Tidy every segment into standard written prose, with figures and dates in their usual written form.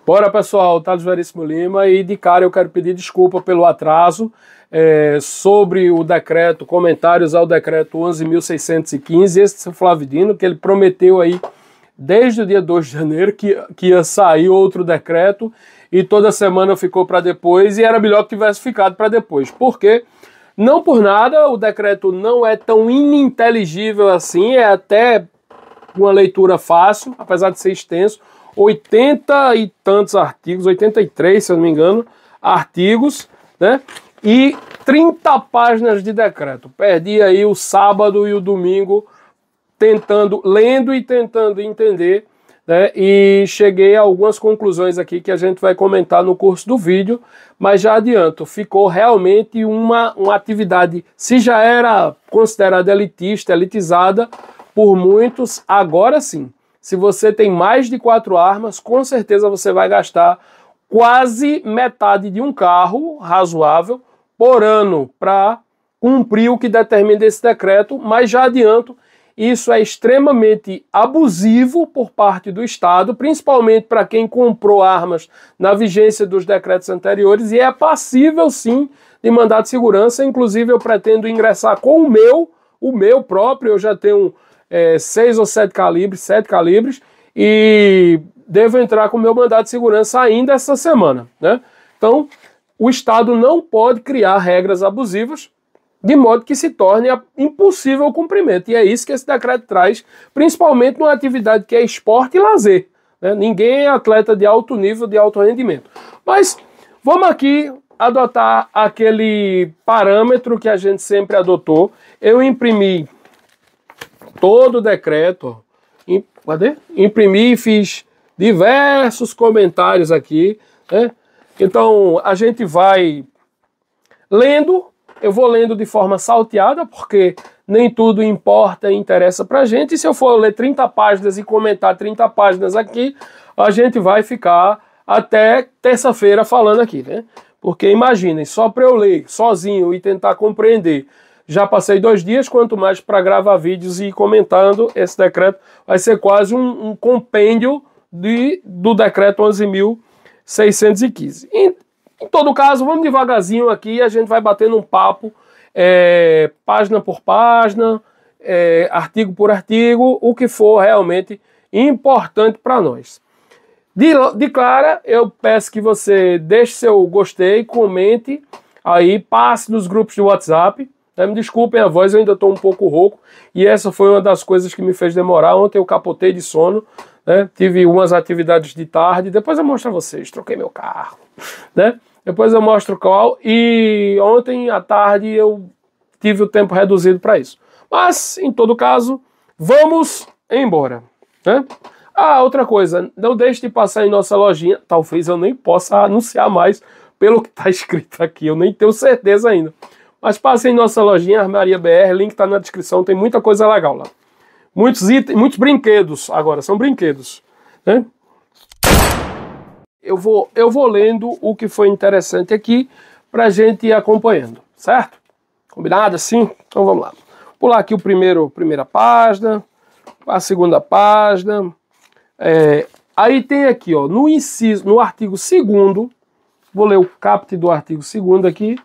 Bora, pessoal, Thales Veríssimo Lima, e de cara eu quero pedir desculpa pelo atraso sobre o decreto, comentários ao decreto 11.615, esse Flávio Dino, que ele prometeu aí desde o dia 2 de janeiro que ia sair outro decreto e toda semana ficou para depois e era melhor que tivesse ficado para depois. Por quê? Não por nada, o decreto não é tão ininteligível assim, é até uma leitura fácil, apesar de ser extenso. 80 e tantos artigos, 83, se eu não me engano, artigos, né? E 30 páginas de decreto. Perdi aí o sábado e o domingo lendo e tentando entender, né? E cheguei a algumas conclusões aqui que a gente vai comentar no curso do vídeo, mas já adianto, ficou realmente uma atividade, se já era considerada elitista, elitizada por muitos, agora sim. Se você tem mais de 4 armas, com certeza você vai gastar quase metade de um carro razoável por ano para cumprir o que determina esse decreto, mas já adianto, isso é extremamente abusivo por parte do Estado, principalmente para quem comprou armas na vigência dos decretos anteriores, e é passível sim de mandado de segurança. Inclusive eu pretendo ingressar com o meu próprio, eu já tenho 6 ou 7 calibres, e devo entrar com o meu mandado de segurança ainda essa semana, né? Então, o Estado não pode criar regras abusivas de modo que se torne impossível o cumprimento. E é isso que esse decreto traz, principalmente numa atividade que é esporte e lazer, né? Ninguém é atleta de alto nível, de alto rendimento. Mas vamos aqui adotar aquele parâmetro que a gente sempre adotou. Eu imprimi todo o decreto, imprimi e fiz diversos comentários aqui, né? Então a gente vai lendo, eu vou lendo de forma salteada, porque nem tudo importa e interessa pra gente, e se eu for ler 30 páginas e comentar 30 páginas aqui, a gente vai ficar até terça-feira falando aqui, né? Porque imaginem, só para eu ler sozinho e tentar compreender, já passei 2 dias, quanto mais para gravar vídeos e ir comentando esse decreto, vai ser quase um compêndio do decreto 11.615. Em todo caso, vamos devagarzinho aqui, a gente vai batendo um papo, página por página, artigo por artigo, o que for realmente importante para nós. De cara, eu peço que você deixe seu gostei, comente aí, passe nos grupos de WhatsApp. Me desculpem a voz, eu ainda estou um pouco rouco, e essa foi uma das coisas que me fez demorar. Ontem eu capotei de sono, né? Tive umas atividades de tarde, depois eu mostro a vocês, troquei meu carro, né? Depois eu mostro qual, e ontem à tarde eu tive o tempo reduzido para isso. Mas, em todo caso, vamos embora, né? Ah, outra coisa, não deixe de passar em nossa lojinha, talvez eu nem possa anunciar mais pelo que está escrito aqui, eu nem tenho certeza ainda. Mas passe em nossa lojinha, Armaria BR, link está na descrição, tem muita coisa legal lá. Muitos itens, muitos brinquedos, agora são brinquedos, né? Eu vou lendo o que foi interessante aqui para a gente ir acompanhando, certo? Combinado assim? Então vamos lá. Pular aqui primeira página, a segunda página. Aí tem aqui, ó, no artigo 2º, vou ler o caput do artigo 2º aqui,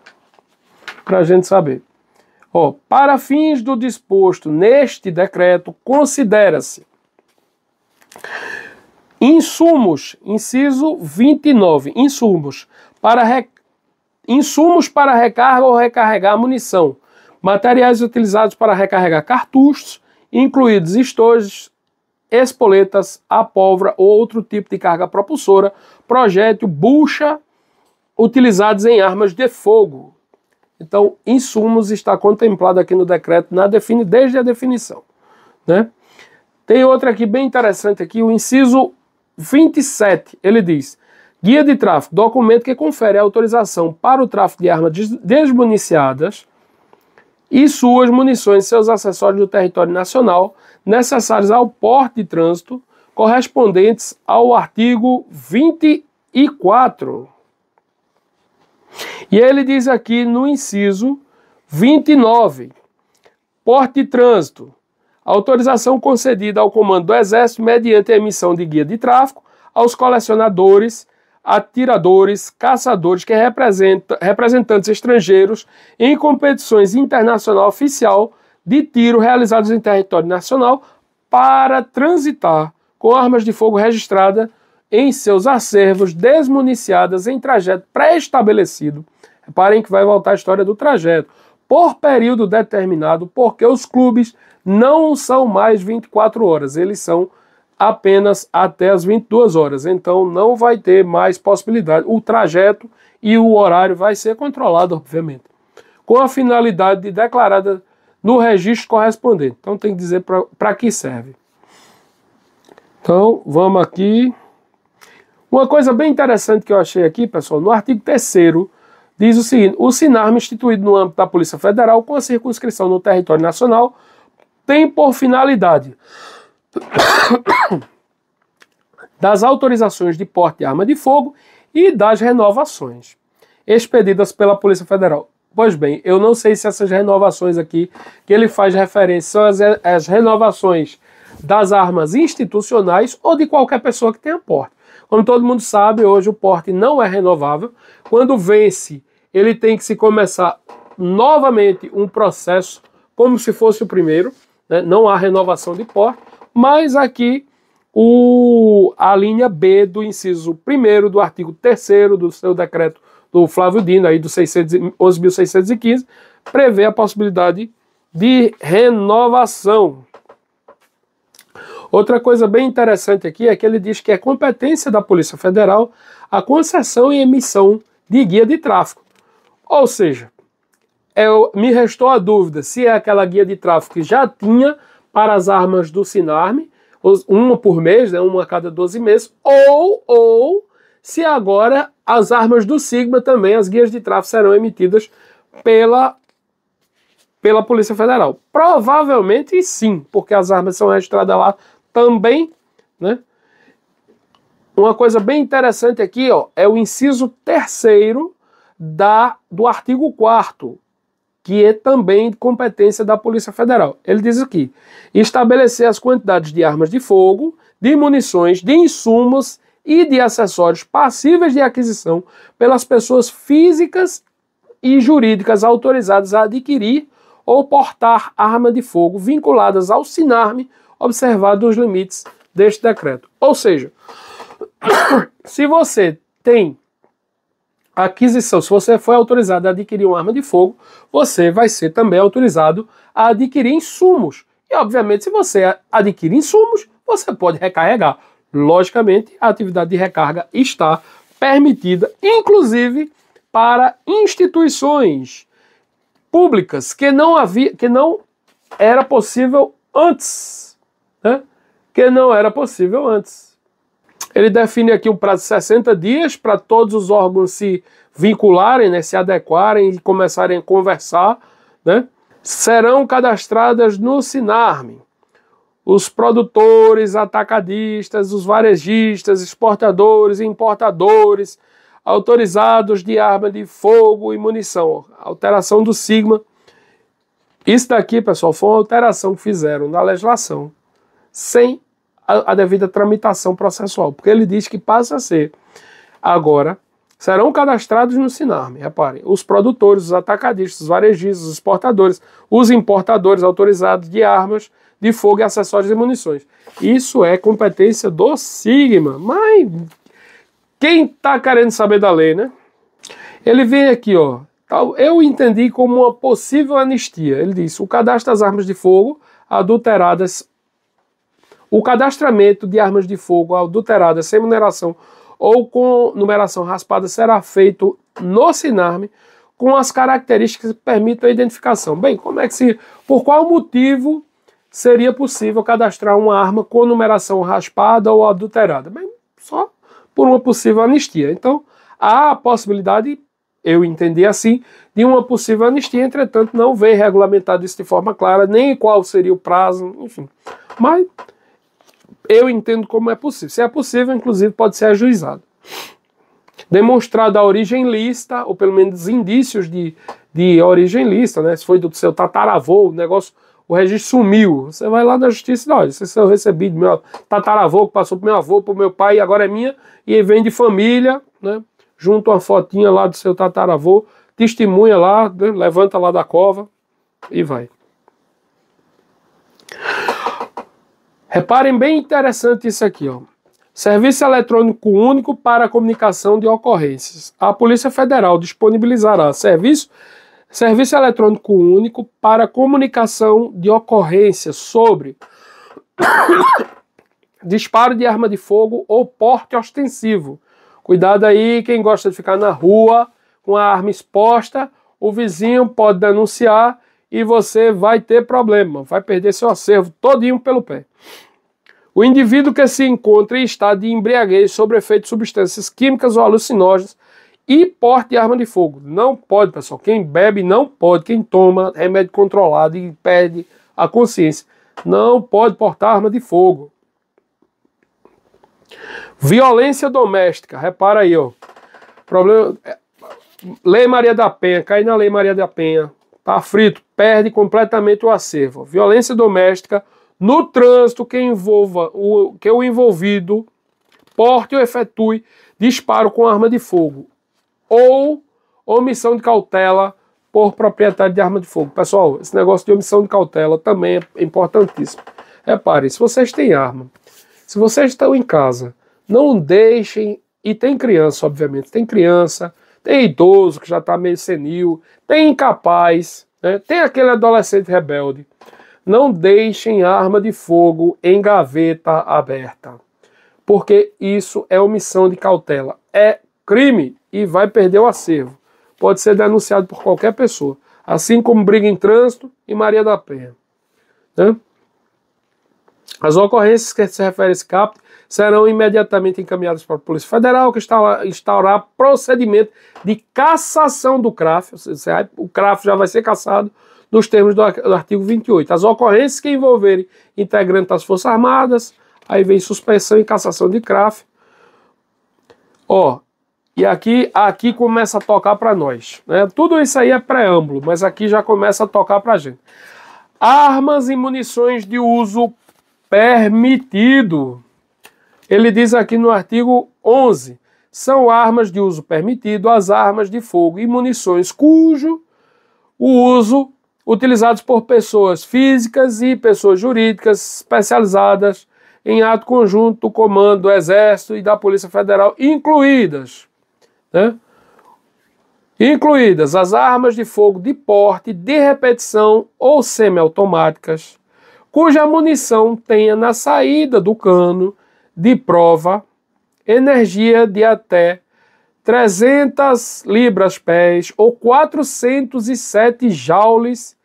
para a gente saber. Ó, para fins do disposto neste decreto, considera-se insumos, inciso 29, insumos para recarga ou recarregar munição, materiais utilizados para recarregar cartuchos, incluídos estojos, espoletas, a pólvora ou outro tipo de carga propulsora, projétil, bucha, utilizados em armas de fogo. Então, insumos está contemplado aqui no decreto desde a definição, né? Tem outra aqui bem interessante aqui, o inciso 27, ele diz: guia de tráfico, documento que confere autorização para o tráfico de armas desmuniciadas e suas munições e seus acessórios no território nacional, necessários ao porte de trânsito, correspondentes ao artigo 24. E ele diz aqui no inciso 29, porte de trânsito, autorização concedida ao comando do Exército mediante a emissão de guia de tráfico, aos colecionadores, atiradores, caçadores, que representantes estrangeiros em competições internacional oficial de tiro realizadas em território nacional para transitar com armas de fogo registradas em seus acervos desmuniciadas em trajeto pré-estabelecido. Reparem que vai voltar a história do trajeto. Por período determinado, porque os clubes não são mais 24 horas, eles são apenas até as 22 horas. Então não vai ter mais possibilidade. O trajeto e o horário vai ser controlado, obviamente, com a finalidade declarada no registro correspondente. Então tem que dizer para que serve. Então vamos aqui. Uma coisa bem interessante que eu achei aqui, pessoal, no artigo 3º, diz o seguinte: o SINARM, instituído no âmbito da Polícia Federal, com a circunscrição no território nacional, tem por finalidade das autorizações de porte de arma de fogo e das renovações expedidas pela Polícia Federal. Pois bem, eu não sei se essas renovações aqui, que ele faz referência, são as renovações das armas institucionais ou de qualquer pessoa que tenha porte. Como todo mundo sabe, hoje o porte não é renovável. Quando vence, ele tem que se começar novamente um processo como se fosse o primeiro, né? Não há renovação de porte, mas aqui a linha B do inciso 1º do artigo 3º do seu decreto do Flávio Dino, aí do 11.615, prevê a possibilidade de renovação. Outra coisa bem interessante aqui é que ele diz que é competência da Polícia Federal a concessão e emissão de guia de tráfego. Ou seja, me restou a dúvida se é aquela guia de tráfego que já tinha para as armas do SINARM, uma por mês, né, uma a cada 12 meses, ou se agora as armas do Sigma também, as guias de tráfego serão emitidas pela Polícia Federal. Provavelmente sim, porque as armas são registradas lá também, né? Uma coisa bem interessante aqui, ó, é o inciso 3º do artigo 4º, que é também de competência da Polícia Federal. Ele diz aqui: estabelecer as quantidades de armas de fogo, de munições, de insumos e de acessórios passíveis de aquisição pelas pessoas físicas e jurídicas autorizadas a adquirir ou portar arma de fogo vinculadas ao SINARM, observados os limites deste decreto. Ou seja, se você tem aquisição, se você foi autorizado a adquirir uma arma de fogo, você vai ser também autorizado a adquirir insumos. E, obviamente, se você adquirir insumos, você pode recarregar. Logicamente, a atividade de recarga está permitida, inclusive para instituições públicas que não era possível antes, né? Que não era possível antes. Ele define aqui um prazo de 60 dias para todos os órgãos se vincularem, né, se adequarem e começarem a conversar, né? Serão cadastradas no SINARM os produtores, atacadistas, os varejistas, exportadores e importadores autorizados de arma de fogo e munição. Alteração do Sigma. Isso daqui, pessoal, foi uma alteração que fizeram na legislação sem a devida tramitação processual, porque ele diz que passa a ser agora, serão cadastrados no SINARM, reparem, os produtores, os atacadistas, os varejistas, os exportadores, os importadores autorizados de armas de fogo e acessórios e munições. Isso é competência do Sigma, mas quem está querendo saber da lei, né? Ele vem aqui, ó, eu entendi como uma possível anistia. Ele diz: o cadastro das armas de fogo adulteradas, o cadastramento de armas de fogo adulteradas sem numeração ou com numeração raspada será feito no SINARM com as características que permitam a identificação. Bem, por qual motivo seria possível cadastrar uma arma com numeração raspada ou adulterada? Bem, só por uma possível anistia. Então, há a possibilidade, eu entendi assim, de uma possível anistia, entretanto, não vem regulamentado isso de forma clara, nem qual seria o prazo, enfim. Mas eu entendo como é possível. Se é possível, inclusive, pode ser ajuizado. Demonstrada a origem lícita, ou pelo menos indícios de origem lícita, né? Se foi do seu tataravô, o negócio o registro sumiu. Você vai lá na justiça e diz, olha, isso eu recebi do meu tataravô, que passou pro meu avô, pro meu pai, e agora é minha, e vem de família, né? Junta uma fotinha lá do seu tataravô, testemunha lá, né? Levanta lá da cova e vai. Reparem bem interessante isso aqui, ó. Serviço eletrônico único para comunicação de ocorrências. A Polícia Federal disponibilizará serviço eletrônico único para comunicação de ocorrências sobre disparo de arma de fogo ou porte ostensivo. Cuidado aí, quem gosta de ficar na rua com a arma exposta, o vizinho pode denunciar e você vai ter problema, vai perder seu acervo todinho pelo pé. O indivíduo que se encontra em estado de embriaguez sob efeito de substâncias químicas ou alucinógenas e porte de arma de fogo. Não pode, pessoal. Quem bebe não pode. Quem toma remédio controlado e perde a consciência não pode portar arma de fogo. Violência doméstica. Repara aí, ó. Problema. Lei Maria da Penha. Cai na Lei Maria da Penha. Tá frito. Perde completamente o acervo. Violência doméstica. No trânsito que o envolvido porte ou efetue disparo com arma de fogo ou omissão de cautela por proprietário de arma de fogo. Pessoal, esse negócio de omissão de cautela também é importantíssimo. Reparem, se vocês têm arma, se vocês estão em casa, não deixem, e tem criança, obviamente, tem criança, tem idoso que já está meio senil, tem incapaz, né? Tem aquele adolescente rebelde. Não deixem arma de fogo em gaveta aberta, porque isso é omissão de cautela. É crime e vai perder o acervo. Pode ser denunciado por qualquer pessoa, assim como briga em trânsito e Maria da Penha. Né? As ocorrências que se refere a esse caput serão imediatamente encaminhadas para a Polícia Federal, que instaurará procedimento de cassação do CRAF. O CRAF já vai ser cassado nos termos do artigo 28. As ocorrências que envolverem integrantes das Forças Armadas, aí vem suspensão e cassação de CRAF. Ó, e aqui começa a tocar para nós. Né? Tudo isso aí é preâmbulo, mas aqui já começa a tocar para a gente. Armas e munições de uso permitido. Ele diz aqui no artigo 11, são armas de uso permitido as armas de fogo e munições cujo o uso utilizados por pessoas físicas e pessoas jurídicas especializadas em ato conjunto do Comando do Exército e da Polícia Federal, incluídas, né? Incluídas as armas de fogo de porte, de repetição ou semiautomáticas, cuja munição tenha na saída do cano de prova energia de até 300 libras-pés ou 407 joules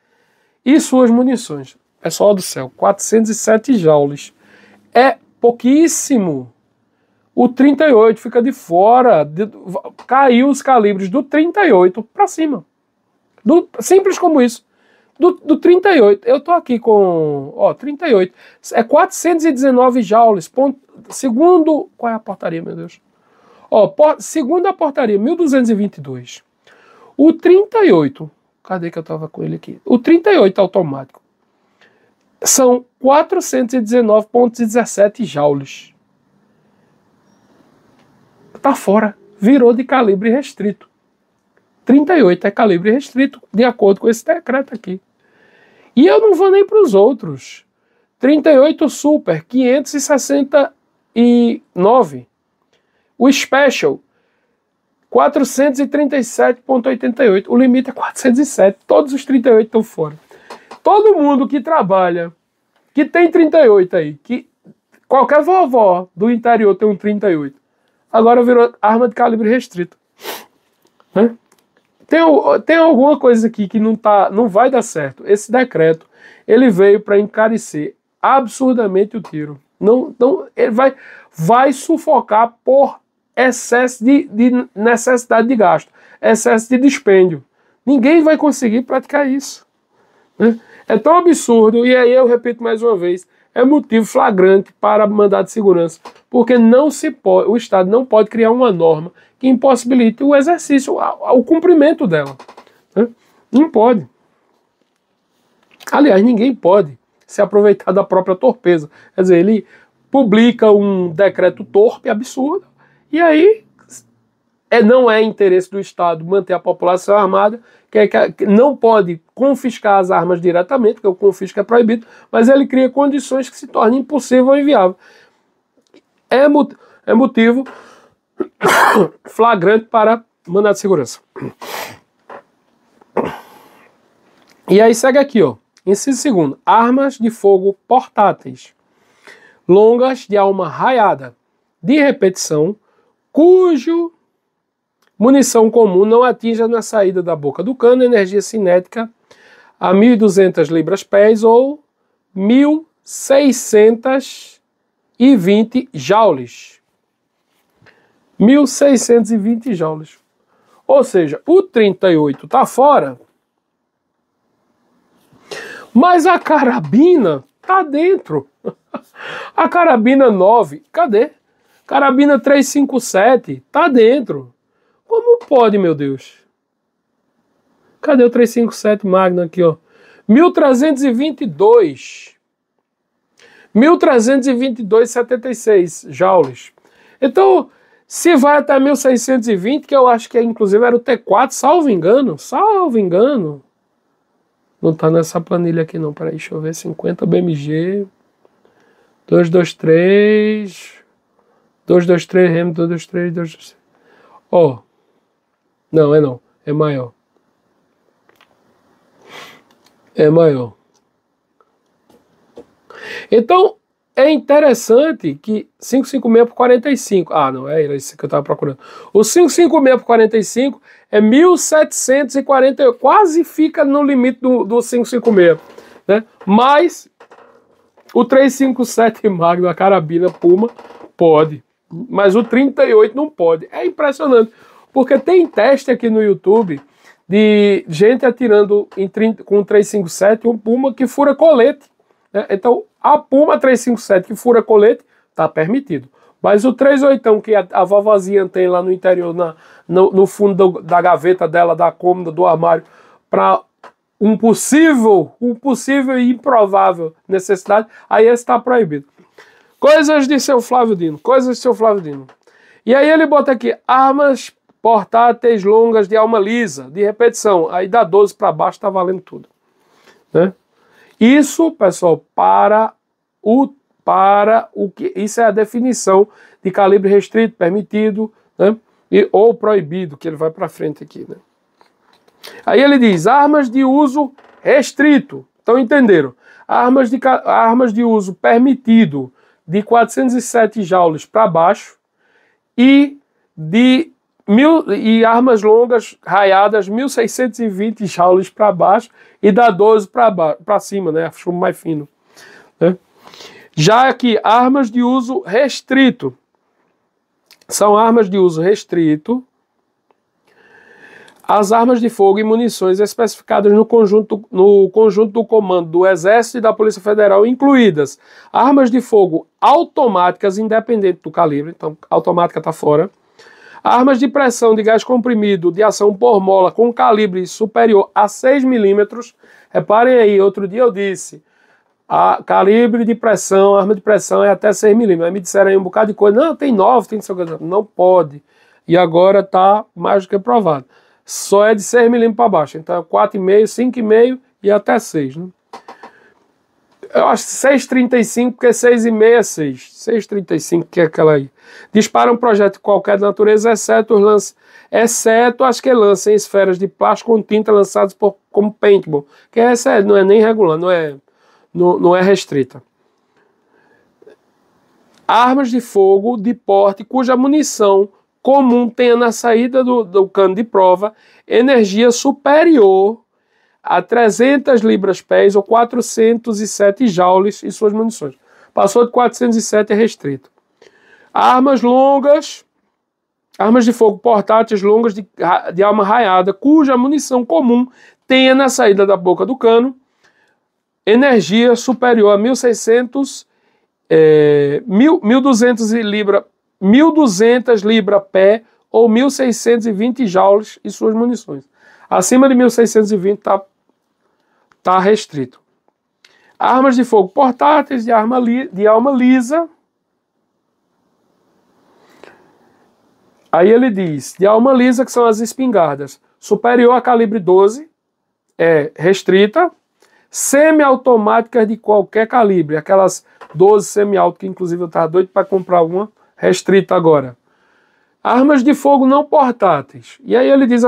e suas munições. Pessoal do céu, 407 joules. É pouquíssimo. O 38 fica de fora. Caiu os calibres do 38 para cima. Simples como isso. Do 38. Eu tô aqui com... Ó, 38. É 419 joules. Segundo... Qual é a portaria, meu Deus? Ó, segundo a portaria 1222. O 38... Cadê que eu tava com ele aqui? O 38 automático. São 419,17 joules. Tá fora. Virou de calibre restrito. 38 é calibre restrito, de acordo com esse decreto aqui. E eu não vou nem para os outros. 38 Super, 569. O Special, 437,88. O limite é 407. Todos os 38 estão fora. Todo mundo que trabalha, que tem 38 aí, que qualquer vovó do interior tem um 38, agora virou arma de calibre restrito. Né? Tem alguma coisa aqui que não vai dar certo. Esse decreto, ele veio para encarecer absurdamente o tiro. Ele vai sufocar por excesso de necessidade de gasto, excesso de dispêndio. Ninguém vai conseguir praticar isso. Né? É tão absurdo, e aí eu repito mais uma vez, é motivo flagrante para mandado de segurança, porque o Estado não pode criar uma norma que impossibilite o exercício, o cumprimento dela. Né? Não pode. Aliás, ninguém pode se aproveitar da própria torpeza. Quer dizer, ele publica um decreto torpe, absurdo, e aí não é interesse do Estado manter a população armada, que não pode confiscar as armas diretamente, porque o confisco é proibido, mas ele cria condições que se tornem impossível ou inviável. É motivo flagrante para mandado de segurança. E aí segue aqui, ó. Inciso segundo. Armas de fogo portáteis, longas de alma raiada, de repetição, cujo munição comum não atinja na saída da boca do cano energia cinética a 1.200 libras-pés ou 1.620 joules. 1.620 joules. Ou seja, o 38 está fora, mas a carabina está dentro. A carabina 9, cadê? Carabina 357 está dentro. Como pode, meu Deus? Cadê o 357 Magnum aqui, ó? 1.322. 1.322,76 joules. Então, se vai até 1.620, que eu acho que inclusive era o T4, salvo engano. Não tá nessa planilha aqui não, peraí, deixa eu ver, 50 BMG, 223, 223 Rem, 223, 223. Ó, não, é maior. É maior. Então, é interessante que 556 por 45. Ah, não, é isso que eu estava procurando. O 556 por 45 é 1.740, quase fica no limite do 556. Né? Mas o 357 Magnum, a carabina Puma, pode. Mas o 38 não pode. É impressionante. Porque tem teste aqui no YouTube de gente atirando com 357 um Puma que fura colete. Né? Então, a Puma 357 que fura colete está permitido. Mas o 38 que a vovozinha tem lá no interior, no fundo da gaveta dela, da cômoda, do armário, para um possível e improvável necessidade, aí esse está proibido. Coisas de seu Flávio Dino. E aí ele bota aqui, armas portáteis longas de alma lisa, de repetição. Aí da 12 para baixo está valendo tudo. Né? Isso, pessoal, para o que isso é a definição de calibre restrito, permitido, né? Ou proibido, que ele vai para frente aqui. Né? Aí ele diz, armas de uso restrito. Então entenderam? Armas de uso permitido de 407 joules para baixo e armas longas raiadas 1.620 joules para baixo e da 12 para cima, né? Chumbo mais fino. Né? Já aqui, armas de uso restrito. São armas de uso restrito as armas de fogo e munições especificadas no conjunto do comando do Exército e da Polícia Federal, incluídas armas de fogo automáticas, independente do calibre, então automática está fora, armas de pressão de gás comprimido de ação por mola com calibre superior a 6 milímetros. Reparem aí, outro dia eu disse, a calibre de pressão, arma de pressão é até 6 milímetros. Aí me disseram aí um bocado de coisa, não, tem 9, tem não pode. E agora está mais do que provado. Só é de 6 milímetros para baixo. Então é 4,5, 5,5 e até 6. Né? Eu acho 6,35, porque 6,5 é 6. 6,35, que é aquela aí. Dispara um projétil de qualquer natureza, exceto acho que lança em esferas de plástico com tinta lançadas como paintball. Que essa não é nem regular, não é restrita. Armas de fogo de porte cuja munição comum tenha na saída do cano de prova energia superior a 300 libras-pés ou 407 joules em suas munições. Passou de 407 é restrito. Armas de fogo portáteis longas de alma raiada, cuja munição comum tenha na saída da boca do cano energia superior a 1.600, 1.200 libra-pé ou 1.620 joules em suas munições. Acima de 1.620 está restrito. Armas de fogo portáteis, de alma lisa. Aí ele diz, de alma lisa, que são as espingardas. Superior a calibre 12, é restrita. Semiautomáticas de qualquer calibre. Aquelas 12 semi-auto, que inclusive eu estava doido para comprar uma, restrita agora. Armas de fogo não portáteis. E aí ele diz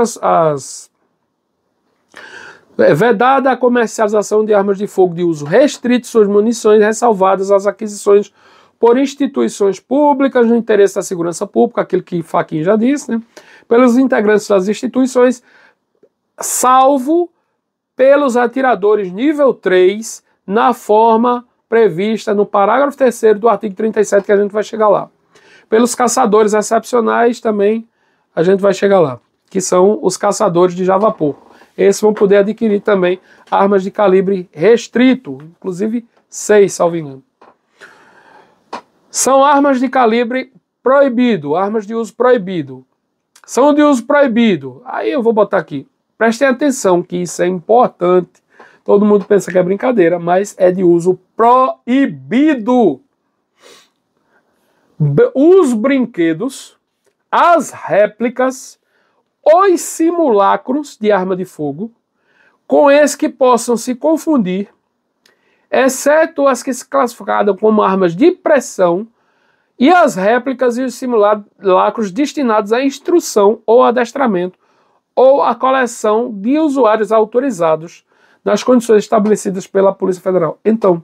vedada a comercialização de armas de fogo de uso restrito, suas munições ressalvadas as aquisições por instituições públicas no interesse da segurança pública, aquilo que Fachin já disse, né? Pelos integrantes das instituições, salvo pelos atiradores nível 3, na forma prevista no parágrafo 3º do artigo 37, que a gente vai chegar lá. Pelos caçadores excepcionais também a gente vai chegar lá, que são os caçadores de Javapur. Esses vão poder adquirir também armas de calibre restrito, inclusive 6, salvo engano. São armas de calibre proibido, armas de uso proibido. São de uso proibido. Aí eu vou botar aqui. Prestem atenção que isso é importante. Todo mundo pensa que é brincadeira, mas é de uso proibido. Os brinquedos, as réplicas, os simulacros de arma de fogo, com esses que possam se confundir, exceto as que se classificam como armas de pressão, e as réplicas e os simulacros destinados à instrução ou adestramento, ou à coleção de usuários autorizados nas condições estabelecidas pela Polícia Federal. Então,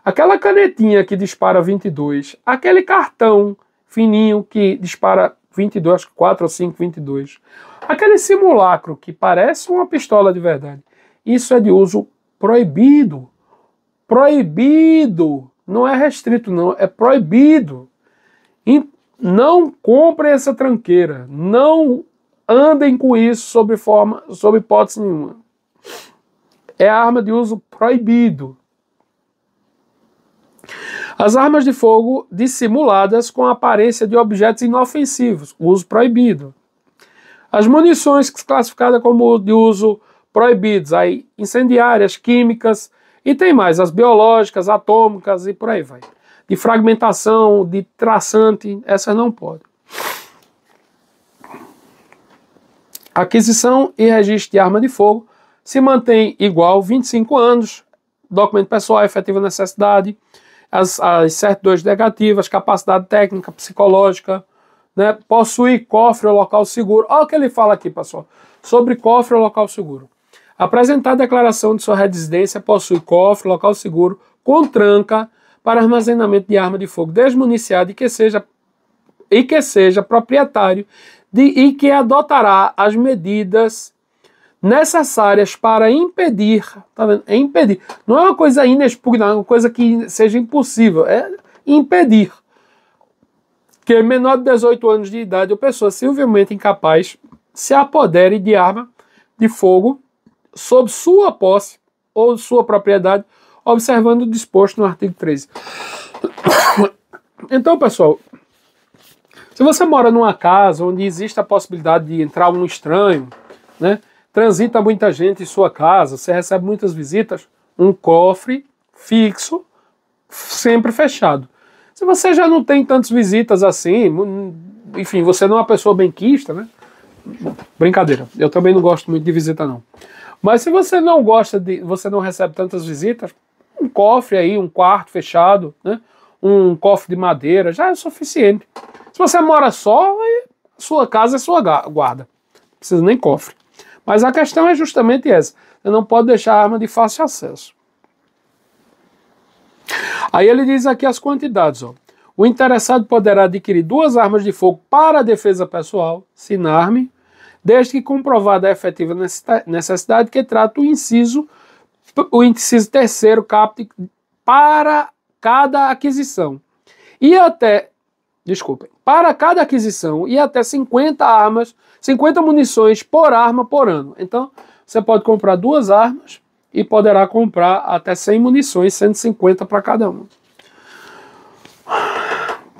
aquela canetinha que dispara 22, aquele cartão fininho que dispara 22, acho que 4 ou 5, 22, aquele simulacro que parece uma pistola de verdade, isso é de uso proibido. Proibido! Não é restrito, não, é proibido. E não comprem essa tranqueira, não andem com isso sob hipótese nenhuma. É arma de uso proibido. As armas de fogo dissimuladas com aparência de objetos inofensivos, uso proibido. As munições classificadas como de uso proibidos, aí incendiárias, químicas, e tem mais, as biológicas, atômicas e por aí vai. De fragmentação, de traçante, essas não podem. Aquisição e registro de arma de fogo se mantém igual 25 anos, documento pessoal, efetiva necessidade, as certidões negativas, capacidade técnica, psicológica, né? Possui cofre ou local seguro. Olha o que ele fala aqui, pessoal, sobre cofre ou local seguro. Apresentar a declaração de sua residência possui cofre, local seguro, com tranca para armazenamento de arma de fogo desmuniciada e que seja proprietário e que adotará as medidas necessárias para impedir, tá vendo? É impedir. Não é uma coisa inexpugnável, é uma coisa que seja impossível, é impedir que menor de 18 anos de idade ou pessoa civilmente incapaz se apodere de arma de fogo sob sua posse ou sua propriedade, observando o disposto no artigo 13. Então, pessoal, se você mora numa casa onde existe a possibilidade de entrar um estranho, né, transita muita gente em sua casa, você recebe muitas visitas, um cofre fixo, sempre fechado. Se você já não tem tantas visitas assim, enfim, você não é uma pessoa benquista, né? Brincadeira, eu também não gosto muito de visita não. Mas se você não gosta você não recebe tantas visitas, um cofre aí, um quarto fechado, né? Um cofre de madeira, já é suficiente. Se você mora só, sua casa é sua guarda. Não precisa nem cofre. Mas a questão é justamente essa. Você não pode deixar a arma de fácil acesso. Aí ele diz aqui as quantidades. Ó. O interessado poderá adquirir 2 armas de fogo para a defesa pessoal, SINARME, desde que comprovada a efetiva necessidade que trata o inciso 3º caput para cada aquisição. Para cada aquisição e até 50 munições por arma por ano. Então, você pode comprar 2 armas e poderá comprar até 100 munições, 150 para cada uma.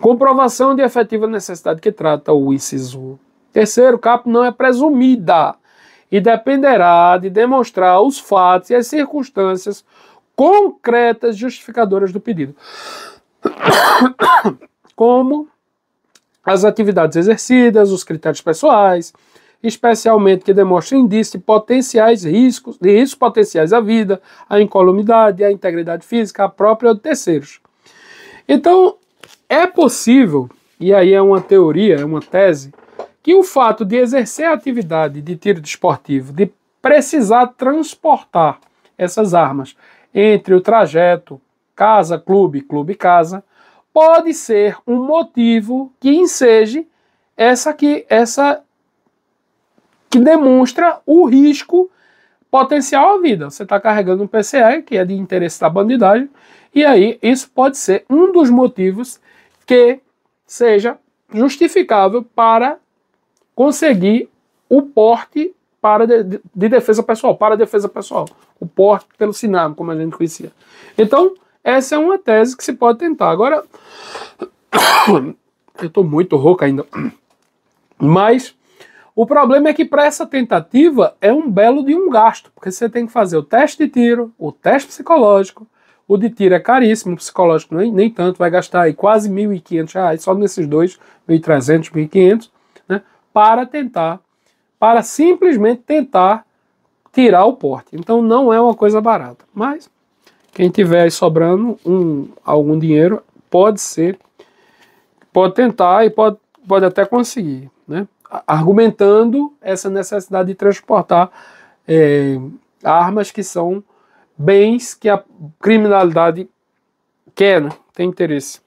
Comprovação de efetiva necessidade que trata o inciso 3º caput não é presumida e dependerá de demonstrar os fatos e as circunstâncias concretas justificadoras do pedido, como as atividades exercidas, os critérios pessoais, especialmente que demonstrem indícios de potenciais riscos potenciais à vida, à incolumidade, à integridade física, à própria de terceiros. Então, é possível, e aí é uma teoria, é uma tese, que o fato de exercer a atividade de tiro desportivo, de precisar transportar essas armas entre o trajeto casa-clube, clube-casa, pode ser um motivo que enseje essa que demonstra o risco potencial à vida. Você está carregando um PCE, que é de interesse da bandidagem, e aí isso pode ser um dos motivos que seja justificável para conseguir o porte de defesa pessoal, para defesa pessoal. O porte pelo SINAM, como a gente conhecia. Então, essa é uma tese que se pode tentar. Agora, eu estou muito rouco ainda, mas o problema é que para essa tentativa é um belo de um gasto, porque você tem que fazer o teste de tiro, o teste psicológico, o de tiro é caríssimo, o psicológico nem tanto, vai gastar aí quase R$1.500, só nesses dois, 1.300, 1.500, né, para simplesmente tentar tirar o porte. Então não é uma coisa barata, mas quem tiver aí sobrando algum dinheiro, pode tentar e pode até conseguir, né? Argumentando essa necessidade de transportar armas que são bens que a criminalidade quer, né? Tem interesse.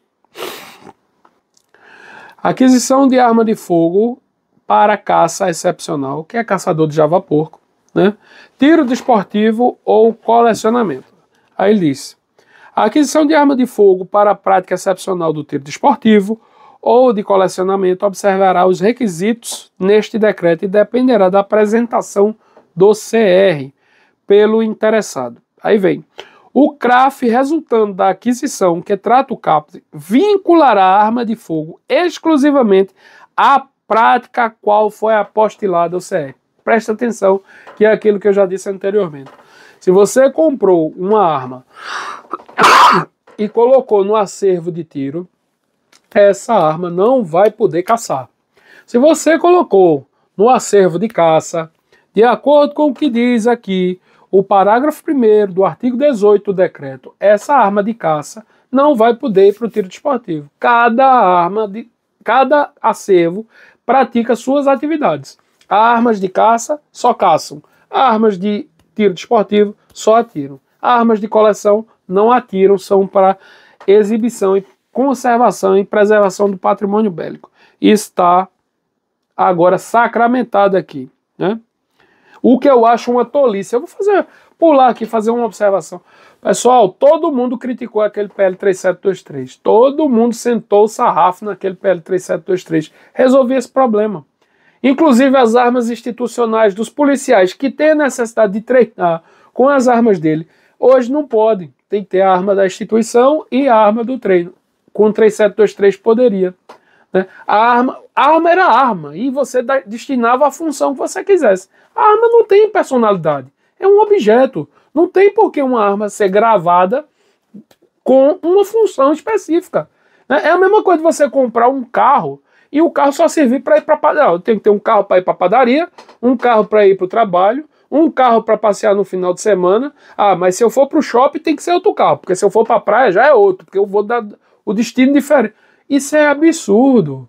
Aquisição de arma de fogo para caça excepcional, que é caçador de java-porco, né? Tiro desportivo ou colecionamento. Aí ele diz: a aquisição de arma de fogo para a prática excepcional do tiro desportivo ou de colecionamento observará os requisitos neste decreto e dependerá da apresentação do CR pelo interessado. Aí vem: o CRAF resultando da aquisição que trata o caput vinculará a arma de fogo exclusivamente à prática a qual foi apostilada o CR. Presta atenção, que é aquilo que eu já disse anteriormente. Se você comprou uma arma e colocou no acervo de tiro, essa arma não vai poder caçar. Se você colocou no acervo de caça, de acordo com o que diz aqui o parágrafo 1º do artigo 18 do decreto, essa arma de caça não vai poder ir para o tiro desportivo. Cada acervo pratica suas atividades. Armas de caça só caçam. Armas de tiro desportivo só atiram. Armas de coleção não atiram, são para exibição e conservação e preservação do patrimônio bélico. Isso está agora sacramentado aqui, né? O que eu acho uma tolice. Eu vou pular aqui, fazer uma observação. Pessoal, todo mundo criticou aquele PL 3723. Todo mundo sentou o sarrafo naquele PL 3723. Resolvi esse problema. Inclusive as armas institucionais dos policiais que têm a necessidade de treinar com as armas dele, hoje não podem. Tem que ter a arma da instituição e a arma do treino. Com o 3723 poderia, né? A arma era arma e você destinava a função que você quisesse. A arma não tem personalidade, é um objeto. Não tem por que uma arma ser gravada com uma função específica, né? É a mesma coisa de você comprar um carro e o carro só servir para ir para a padaria. Tem que ter um carro para ir para a padaria, um carro para ir para o trabalho, um carro para passear no final de semana. Ah, mas se eu for para o shopping tem que ser outro carro, porque se eu for para a praia já é outro, porque eu vou dar o destino diferente. Isso é absurdo.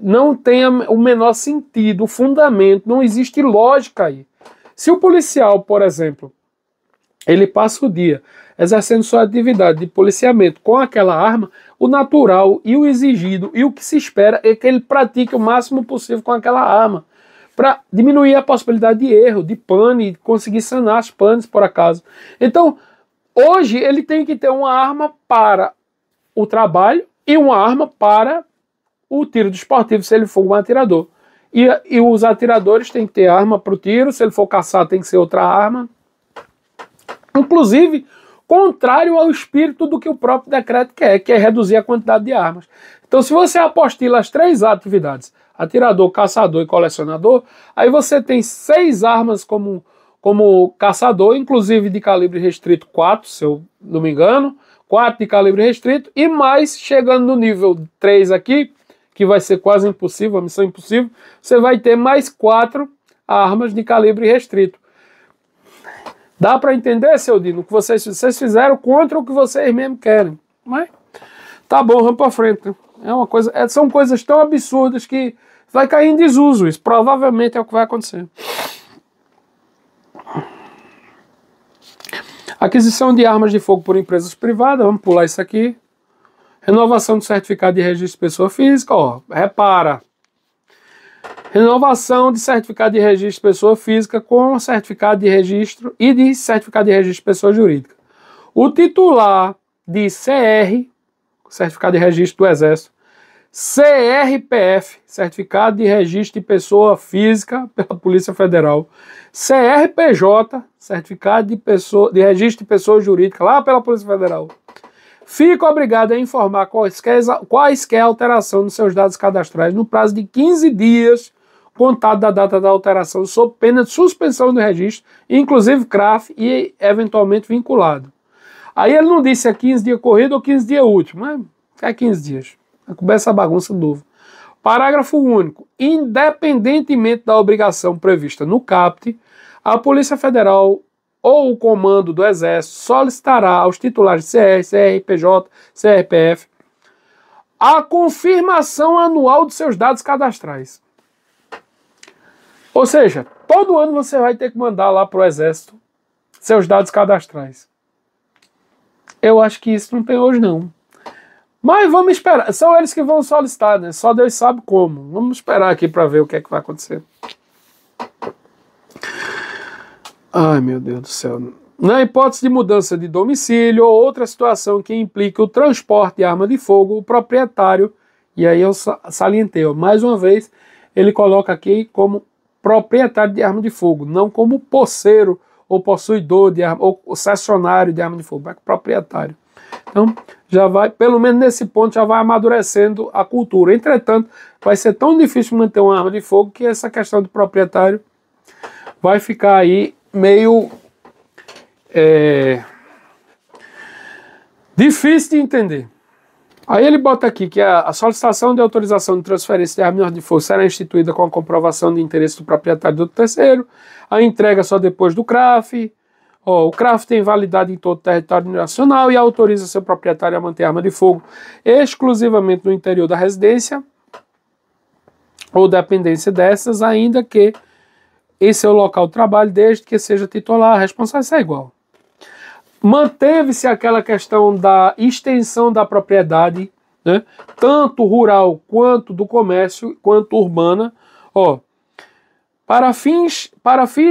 Não tem o menor sentido, o fundamento, não existe lógica aí. Se o policial, por exemplo, ele passa o dia exercendo sua atividade de policiamento com aquela arma, o natural e o exigido e o que se espera é que ele pratique o máximo possível com aquela arma, para diminuir a possibilidade de erro, de pane, conseguir sanar as panes por acaso. Então, hoje ele tem que ter uma arma para o trabalho e uma arma para o tiro desportivo, se ele for um atirador. E os atiradores têm que ter arma para o tiro, se ele for caçar tem que ser outra arma. Inclusive, contrário ao espírito do que o próprio decreto quer, que é reduzir a quantidade de armas. Então, se você apostila as 3 atividades, atirador, caçador e colecionador, aí você tem 6 armas como como caçador, inclusive de calibre restrito 4, se eu não me engano, 4 de calibre restrito, e mais, chegando no nível 3 aqui, que vai ser quase impossível, a missão impossível, você vai ter mais 4 armas de calibre restrito. Dá para entender, seu Dino, o que vocês fizeram contra o que vocês mesmo querem. Mas tá bom, vamos para frente. São coisas tão absurdas que vai cair em desuso. Isso provavelmente é o que vai acontecer. Aquisição de armas de fogo por empresas privadas, vamos pular isso aqui. Renovação do certificado de registro de pessoa física, ó, repara. Renovação de certificado de registro de pessoa física com certificado de registro e de certificado de registro de pessoa jurídica. O titular de CR, certificado de registro do Exército, CRPF, certificado de registro de pessoa física pela Polícia Federal, CRPJ, certificado de registro de pessoa jurídica lá pela Polícia Federal, fica obrigado a informar quaisquer alteração nos seus dados cadastrais no prazo de 15 dias, contado da data da alteração, sob pena de suspensão do registro, inclusive CRAF e eventualmente vinculado. Aí ele não disse é 15 dias corrido ou 15 dias útil, mas é 15 dias. Vai cobrir essa bagunça de novo. Parágrafo único. Independentemente da obrigação prevista no CAPT, a Polícia Federal ou o Comando do Exército solicitará aos titulares de CR, CRPJ, CRPF a confirmação anual de seus dados cadastrais. Ou seja, todo ano você vai ter que mandar lá para o Exército seus dados cadastrais. Eu acho que isso não tem hoje, não. Mas vamos esperar. São eles que vão solicitar, né? Só Deus sabe como. Vamos esperar aqui para ver o que é que vai acontecer. Ai, meu Deus do céu. Na hipótese de mudança de domicílio ou outra situação que implique o transporte de arma de fogo, o proprietário, e aí eu salientei, ó, mais uma vez, ele coloca aqui como proprietário de arma de fogo, não como posseiro ou possuidor de arma, ou cessionário de arma de fogo, mas proprietário. Então, já vai, pelo menos nesse ponto, já vai amadurecendo a cultura. Entretanto, vai ser tão difícil manter uma arma de fogo que essa questão do proprietário vai ficar aí meio difícil de entender. Aí ele bota aqui que a solicitação de autorização de transferência de arma de fogo será instituída com a comprovação de interesse do proprietário do terceiro, a entrega só depois do CRAF. O CRAF tem validade em todo o território nacional e autoriza seu proprietário a manter arma de fogo exclusivamente no interior da residência ou dependência dessas, ainda que em seu local de trabalho, desde que seja titular, responsável, isso é igual. Manteve-se aquela questão da extensão da propriedade, né, tanto rural quanto do comércio, quanto urbana, para fins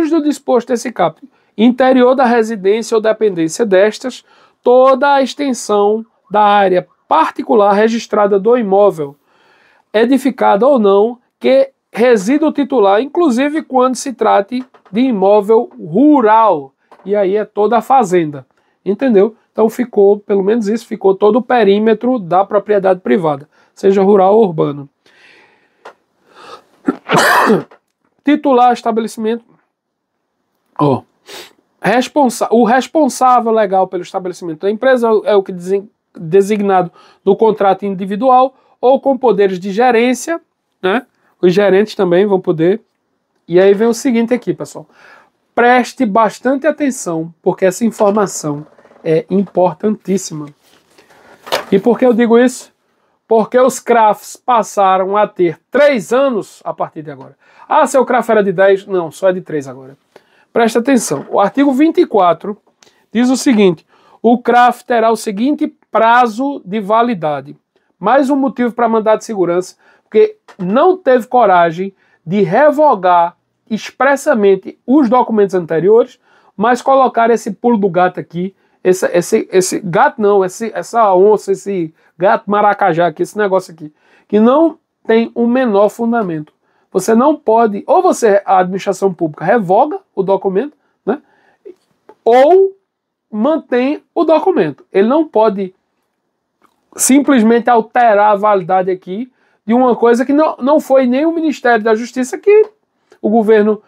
do disposto desse capítulo, interior da residência ou dependência destas, toda a extensão da área particular registrada do imóvel, edificada ou não, que resida o titular, inclusive quando se trate de imóvel rural, e aí é toda a fazenda, entendeu? Então ficou, pelo menos isso, ficou todo o perímetro da propriedade privada, seja rural ou urbano. Titular estabelecimento, o responsável legal pelo estabelecimento da empresa é o que designado no contrato individual ou com poderes de gerência, né? Os gerentes também vão poder. E aí vem o seguinte aqui, pessoal. Preste bastante atenção, porque essa informação é importantíssima. E por que eu digo isso? Porque os CRAFs passaram a ter 3 anos a partir de agora. Ah, seu CRAF era de 10? Não, só é de 3 agora. Preste atenção. O artigo 24 diz o seguinte: o CRAF terá o seguinte prazo de validade. Mais um motivo para mandado de segurança, porque não teve coragem de revogar expressamente os documentos anteriores, mas colocar esse pulo do gato aqui, esse gato não, essa onça, esse gato maracajá aqui, esse negócio aqui, que não tem o menor fundamento. Você não pode, ou a administração pública revoga o documento, né, ou mantém o documento. Ele não pode simplesmente alterar a validade aqui de uma coisa que não foi nem o Ministério da Justiça que o governo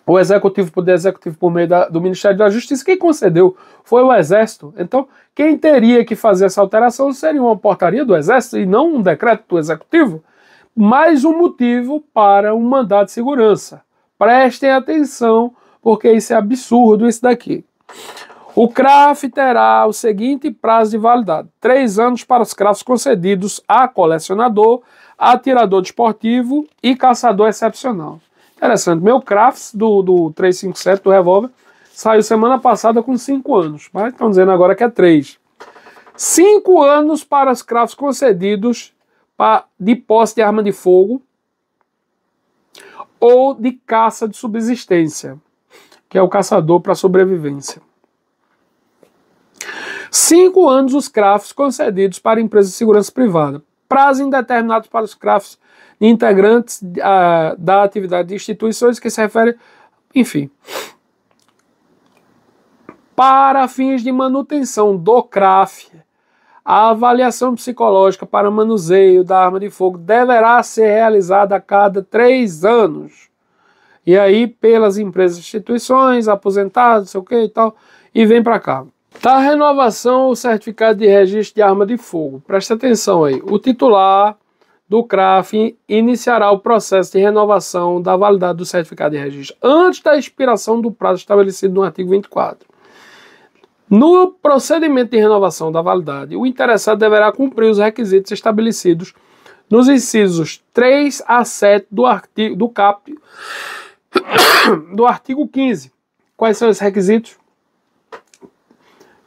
o Executivo, Poder Executivo por meio do Ministério da Justiça, quem concedeu foi o Exército. Então, quem teria que fazer essa alteração seria uma portaria do Exército e não um decreto do Executivo. Mais um motivo para um mandado de segurança. Prestem atenção, porque isso é absurdo, isso daqui. O CRAF terá o seguinte prazo de validade: 3 anos para os CRAFs concedidos a colecionador, atirador desportivo e caçador excepcional. Interessante, meu CRAFs do 357 do revólver saiu semana passada com 5 anos, mas estão dizendo agora que é 3. 5 anos para os CRAFs concedidos de posse de arma de fogo ou de caça de subsistência, que é o caçador para sobrevivência. 5 anos os CRAFs concedidos para empresas de segurança privada. Prazo indeterminado para os CRAFs de integrantes da atividade de instituições que se refere, enfim. Para fins de manutenção do CRAF, a avaliação psicológica para manuseio da arma de fogo deverá ser realizada a cada 3 anos. E aí, pelas empresas e instituições, aposentados, não sei o que e tal, e vem para cá. Da renovação ou certificado de registro de arma de fogo. Presta atenção aí. O titular do CRAF iniciará o processo de renovação da validade do certificado de registro antes da expiração do prazo estabelecido no artigo 24. No procedimento de renovação da validade, o interessado deverá cumprir os requisitos estabelecidos nos incisos 3 a 7 do caput do artigo 15. Quais são esses requisitos?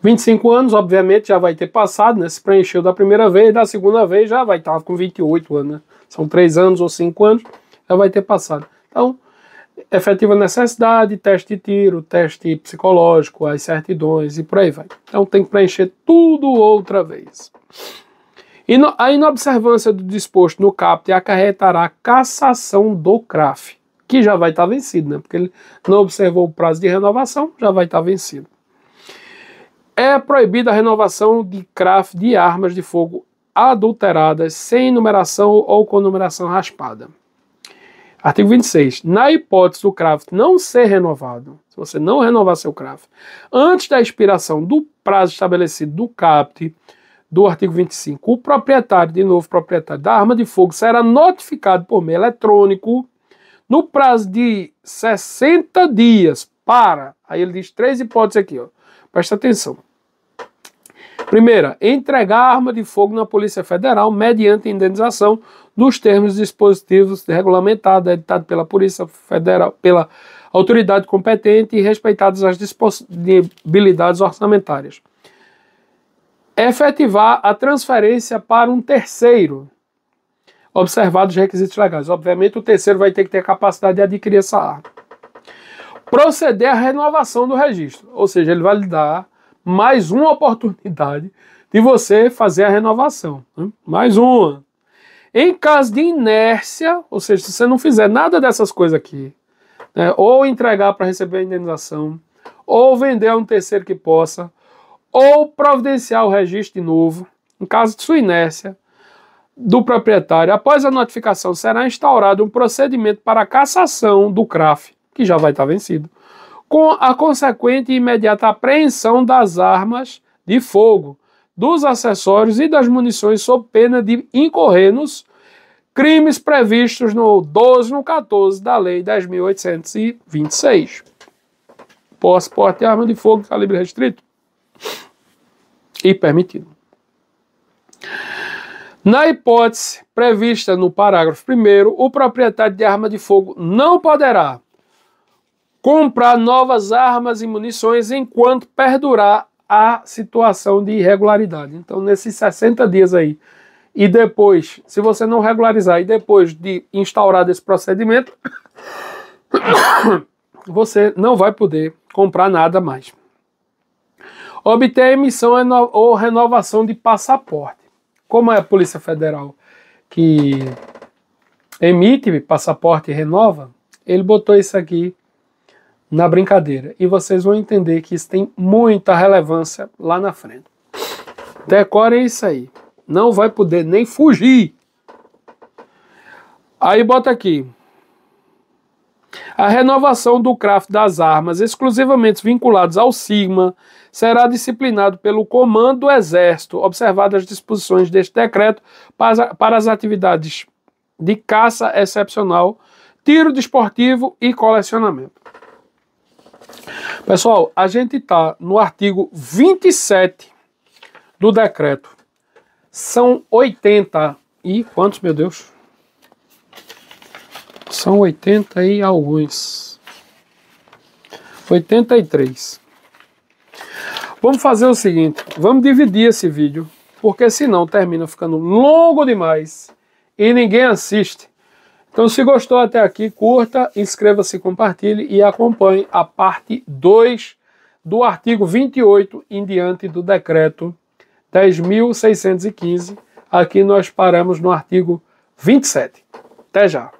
25 anos, obviamente, já vai ter passado, né? Se preencheu da primeira vez, da segunda vez já vai estar com 28 anos, né? São 3 anos ou 5 anos, já vai ter passado. Então, efetiva necessidade, teste de tiro, teste psicológico, as certidões e por aí vai. Então tem que preencher tudo outra vez. E a inobservância do disposto no caput acarretará cassação do CRAF, que já vai estar vencido, né? Porque ele não observou o prazo de renovação, já vai estar vencido. É proibida a renovação de CRAF de armas de fogo adulteradas, sem numeração ou com numeração raspada. Artigo 26. Na hipótese do CRAF não ser renovado, se você não renovar seu CRAF, antes da expiração do prazo estabelecido do caput do artigo 25, o proprietário, de novo proprietário da arma de fogo, será notificado por meio eletrônico no prazo de 60 dias para, aí ele diz 3 hipóteses aqui, ó. Presta atenção. Primeira, entregar a arma de fogo na Polícia Federal mediante indenização dos termos dispositivos regulamentados, editado pela Polícia Federal, pela autoridade competente e respeitadas as disponibilidades orçamentárias. Efetivar a transferência para um terceiro, observados os requisitos legais. Obviamente, o terceiro vai ter que ter a capacidade de adquirir essa arma. Proceder à renovação do registro, ou seja, ele vai lhe dar mais uma oportunidade de você fazer a renovação. Né? Mais uma. Em caso de inércia, ou seja, se você não fizer nada dessas coisas aqui, né, ou entregar para receber a indenização, ou vender a um terceiro que possa, ou providenciar o registro de novo, em caso de sua inércia, do proprietário, após a notificação, será instaurado um procedimento para a cassação do CRAF, que já vai estar vencido, com a consequente e imediata apreensão das armas de fogo, dos acessórios e das munições sob pena de incorrer nos crimes previstos no 12 no 14 da Lei 10.826. Posse, porte de arma de fogo de calibre restrito e permitido. Na hipótese prevista no parágrafo 1º, o proprietário de arma de fogo não poderá comprar novas armas e munições enquanto perdurar a situação de irregularidade. Então, nesses 60 dias aí, e depois, se você não regularizar, e depois de instaurado esse procedimento, você não vai poder comprar nada mais. Obter emissão ou renovação de passaporte. Como é a Polícia Federal que emite passaporte e renova, ele botou isso aqui na brincadeira. E vocês vão entender que isso tem muita relevância lá na frente. Decorem isso aí. Não vai poder nem fugir. Aí bota aqui. A renovação do craft das armas exclusivamente vinculadas ao Sigma será disciplinado pelo Comando do Exército, observadas as disposições deste decreto para as atividades de caça excepcional, tiro desportivo e colecionamento. Pessoal, a gente está no artigo 27 do decreto. São 80 e... quantos, meu Deus? São 80 e alguns. 83. Vamos fazer o seguinte, vamos dividir esse vídeo, porque senão termina ficando longo demais e ninguém assiste. Então, se gostou até aqui, curta, inscreva-se, compartilhe e acompanhe a parte 2 do artigo 28 em diante do decreto 10.615. Aqui nós paramos no artigo 27. Até já!